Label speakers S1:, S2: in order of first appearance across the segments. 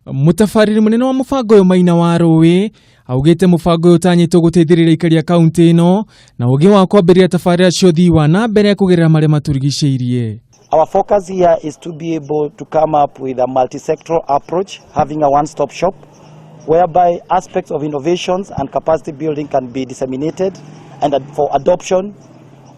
S1: Mutafariri munene wa mubango uyu Maina wa Rũĩ augite mubango uyu utanyitwo guteithĩrĩria aikari a kaunti ino na ugi wa kwambiriria tafarira cio thii wa na mbere kugerera maria maturigiciirie.
S2: Our focus here is to be able to come up with a multi-sectoral approach, having a one-stop shop whereby aspects of innovations and capacity building can be disseminated and for adoption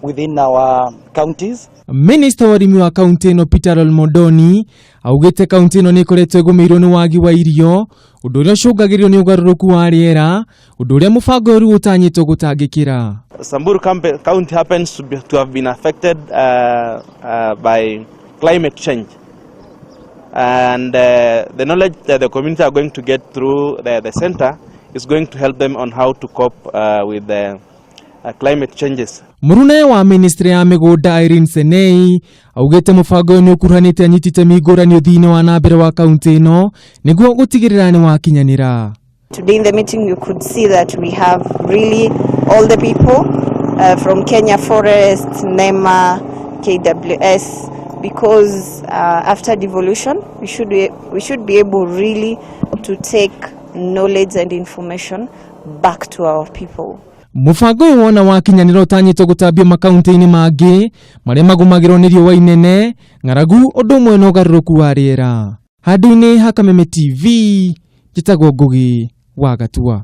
S2: within our counties.
S1: Minister wa urimi wa kaunti ino Peter Olmodoni augite kaunti ino ni ikoretwo igumirwo ni wagi wa irio undu uria ucungagirirwo ni ugaruruku wa riera undu uria mubango uyu utanyitwo gutangikira.
S3: Samburu County happens to have been affected by climate change, and the knowledge that the community are going to get through the center is going to help them on how to cope with the climate changes.
S1: Murune wa ministry ya migunda Irene Senei augite mubango uyu ni ukuruhanite anyiti itemi ngũrani thina wa na mbere wa kaunti ino niguo gutigirira ni wakinyanira.
S4: Today in the meeting you could see that we have really all the people from Kenya Forest, NEMA, KWS, because after devolution we should be able really to take knowledge and information back to our people.
S1: Mubango uyu wona wakinyanira utanyitwo gutambia makaunti-ini mangi maria magumagirwo ni riũa inene ng'aragu undu umwe na ugaruruku wa riera. Handu-ini ha Kameme TV njitagwo Ngugi wa Gatua.